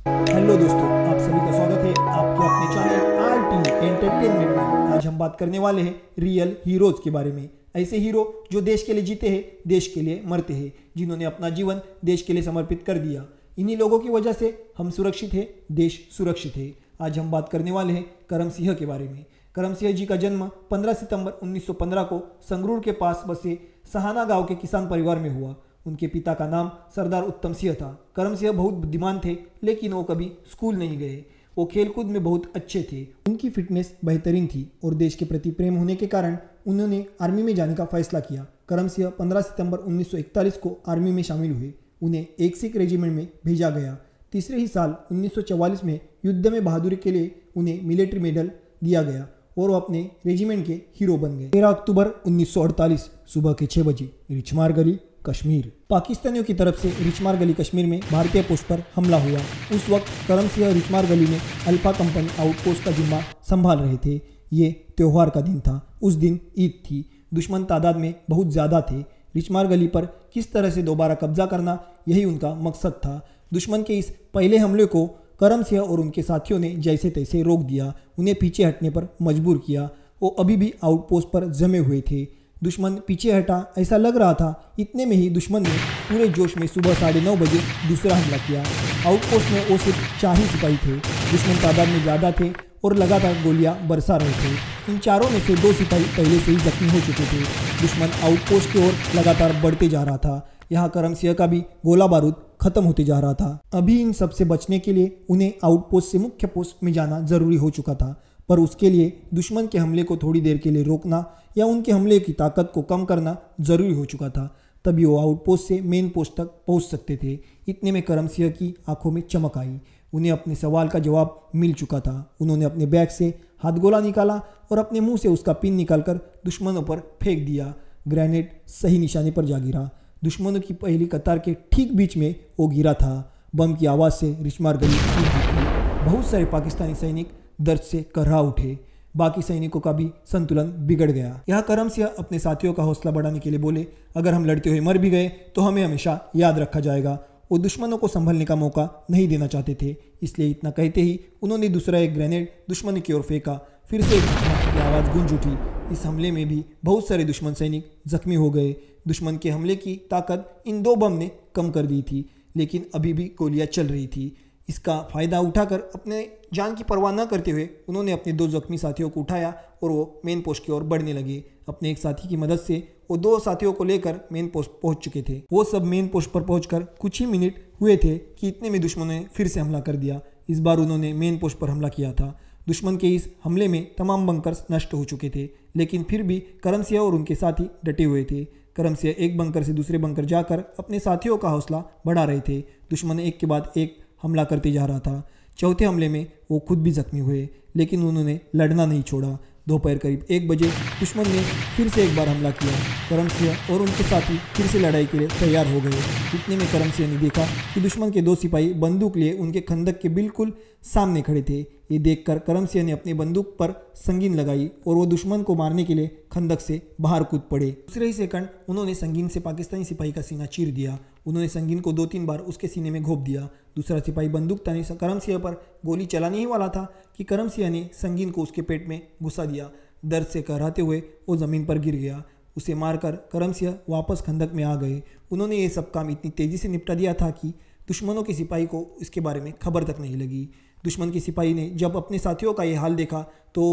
Hello दोस्तों, आप सभी का स्वागत है आपके अपने चैनल आरटी एंटरटेनमेंट में। आज हम बात करने वाले हैं रियल हीरोज के बारे में। ऐसे हीरो जो देश के लिए जीते हैं, देश के लिए मरते हैं, जिन्होंने अपना जीवन देश के लिए समर्पित कर दिया। इन्हीं लोगों की वजह से हम सुरक्षित हैं, देश सुरक्षित है। आज हम बात करने वाले हैं करम सिंह के बारे में। करम सिंह जी का जन्म 15 सितंबर 1915 को संगरूर के पास बसे सहाना गांव के किसान परिवार में हुआ। उनके पिता का नाम सरदार उत्तम सिंह था। करम सिंह बहुत बुद्धिमान थे, लेकिन वो कभी स्कूल नहीं गए। वो खेलकूद में बहुत अच्छे थे। उनकी फिटनेस बेहतरीन थी और देश के प्रति प्रेम होने के कारण उन्होंने आर्मी में जाने का फैसला किया। करम सिंह 15 सितंबर 1941 को आर्मी में शामिल हुए। उन्हें एक सिख रेजिमेंट में भेजा गया। तीसरे ही साल 1944 में युद्ध में बहादुरी के लिए उन्हें मिलिट्री मेडल दिया गया और वो अपने रेजिमेंट के हीरो बन गए। 13 अक्टूबर 1948 सुबह के 6 बजे रिचमार गली, कश्मीर। पाकिस्तानियों की तरफ से रिचमार गली कश्मीर में भारतीय पोस्ट पर हमला हुआ। उस वक्त करम सिंह रिचमार गली में अल्फा कंपनी आउटपोस्ट का जिम्मा संभाल रहे थे। ये त्योहार का दिन था। उस दिन ईद थी। दुश्मन तादाद में बहुत ज़्यादा थे। रिचमार गली पर किस तरह से दोबारा कब्जा करना, यही उनका मकसद था। दुश्मन के इस पहले हमले को करम सिंह और उनके साथियों ने जैसे तैसे रोक दिया। उन्हें पीछे हटने पर मजबूर किया। वो अभी भी आउटपोस्ट पर जमे हुए थे। दुश्मन पीछे हटा ऐसा लग रहा था। इतने में ही दुश्मन ने पूरे जोश में सुबह 9:30 बजे दूसरा हमला किया। आउटपोस्ट में वो सिर्फ 4 ही सिपाही थे। दुश्मन तादाद में ज़्यादा थे और लगातार गोलियां बरसा रहे थे। इन चारों में से 2 सिपाही पहले से ही जख्मी हो चुके थे। दुश्मन आउटपोस्ट की ओर लगातार बढ़ते जा रहा था। यहाँ करम सिंह का भी गोला बारूद खत्म होते जा रहा था। अभी इन सब से बचने के लिए उन्हें आउटपोस्ट से मुख्य पोस्ट में जाना जरूरी हो चुका था, पर उसके लिए दुश्मन के हमले को थोड़ी देर के लिए रोकना या उनके हमले की ताकत को कम करना जरूरी हो चुका था। तभी वो आउटपोस्ट से मेन पोस्ट तक पहुंच सकते थे। इतने में करम सिंह की आंखों में चमक आई। उन्हें अपने सवाल का जवाब मिल चुका था। उन्होंने अपने बैग से हाथगोला निकाला और अपने मुंह से उसका पिन निकालकर दुश्मनों पर फेंक दिया। ग्रेनेड सही निशाने पर जा गिरा। दुश्मनों की पहली कतार के ठीक बीच में वो गिरा था। बम की आवाज़ से रिचमार गली टूट गई। बहुत सारे पाकिस्तानी सैनिक दर्द से कर्रा उठे। बाकी सैनिकों का भी संतुलन बिगड़ गया। यहाँ करम सिंह अपने साथियों का हौसला बढ़ाने के लिए बोले, अगर हम लड़ते हुए मर भी गए तो हमें हमेशा याद रखा जाएगा। वो दुश्मनों को संभलने का मौका नहीं देना चाहते थे। इसलिए इतना कहते ही उन्होंने दूसरा एक ग्रेनेड दुश्मन की ओर फेंका। फिर से एक धमाके की आवाज़ गूंज उठी। इस हमले में भी बहुत सारे दुश्मन सैनिक जख्मी हो गए। दुश्मन के हमले की ताकत इन 2 बम ने कम कर दी थी, लेकिन अभी भी गोलियां चल रही थी। इसका फ़ायदा उठाकर अपने जान की परवाह न करते हुए उन्होंने अपने 2 जख्मी साथियों को उठाया और वो मेन पोस्ट की ओर बढ़ने लगे। अपने एक साथी की मदद से वो 2 साथियों को लेकर मेन पोस्ट पहुंच चुके थे। वो सब मेन पोस्ट पर पहुंचकर कुछ ही मिनट हुए थे कि इतने में दुश्मनों ने फिर से हमला कर दिया। इस बार उन्होंने मेन पोस्ट पर हमला किया था। दुश्मन के इस हमले में तमाम बंकर्स नष्ट हो चुके थे, लेकिन फिर भी करम सिंह और उनके साथी डटे हुए थे। करम सिंह एक बंकर से दूसरे बंकर जाकर अपने साथियों का हौसला बढ़ा रहे थे। दुश्मन एक के बाद एक हमला करते जा रहा था। चौथे हमले में वो खुद भी जख्मी हुए, लेकिन उन्होंने लड़ना नहीं छोड़ा। दोपहर करीब 1 बजे दुश्मन ने फिर से एक बार हमला किया। करम सिंह और उनके साथी फिर से लड़ाई के लिए तैयार हो गए। इतने में करम सिंह ने देखा कि दुश्मन के 2 सिपाही बंदूक लिए उनके खंदक के बिल्कुल सामने खड़े थे। ये देखकर करम सिंह ने अपनी बंदूक पर संगीन लगाई और वो दुश्मन को मारने के लिए खंदक से बाहर कूद पड़े। दूसरे ही सेकंड उन्होंने संगीन से पाकिस्तानी सिपाही का सीना चीर दिया। उन्होंने संगीन को 2-3 बार उसके सीने में घोंप दिया। दूसरा सिपाही बंदूक ताने करम सिंह पर गोली चलाने ही वाला था कि करम सिंह ने संगीन को उसके पेट में घुसा दिया। दर्द से कराहते हुए वो ज़मीन पर गिर गया। उसे मारकर करम सिंह वापस खंदक में आ गए। उन्होंने ये सब काम इतनी तेज़ी से निपटा दिया था कि दुश्मनों के सिपाही को इसके बारे में खबर तक नहीं लगी। दुश्मन के सिपाही ने जब अपने साथियों का ये हाल देखा तो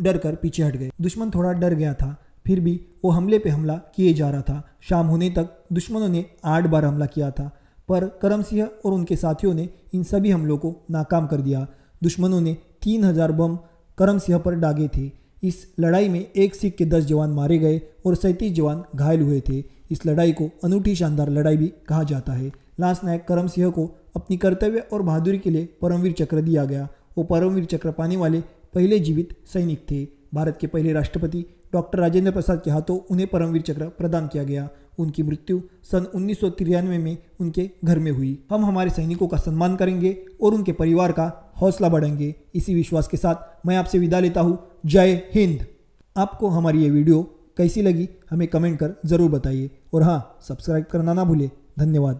डर कर पीछे हट गए। दुश्मन थोड़ा डर गया था, फिर भी वो हमले पे हमला किए जा रहा था। शाम होने तक दुश्मनों ने 8 बार हमला किया था, पर करम सिंह और उनके साथियों ने इन सभी हमलों को नाकाम कर दिया। दुश्मनों ने 3000 बम करम सिंह पर दागे थे। इस लड़ाई में एक सिख के 10 जवान मारे गए और 37 जवान घायल हुए थे। इस लड़ाई को अनूठी शानदार लड़ाई भी कहा जाता है। लांस नायक करम सिंह को अपनी कर्तव्य और बहादुरी के लिए परमवीर चक्र दिया गया। वो परमवीर चक्र पाने वाले पहले जीवित सैनिक थे। भारत के पहले राष्ट्रपति डॉक्टर राजेंद्र प्रसाद के हाथों उन्हें परमवीर चक्र प्रदान किया गया। उनकी मृत्यु सन 1993 में उनके घर में हुई। हम हमारे सैनिकों का सम्मान करेंगे और उनके परिवार का हौसला बढ़ाएंगे। इसी विश्वास के साथ मैं आपसे विदा लेता हूँ। जय हिंद। आपको हमारी ये वीडियो कैसी लगी हमें कमेंट कर ज़रूर बताइए और हाँ, सब्सक्राइब करना ना भूलें। धन्यवाद।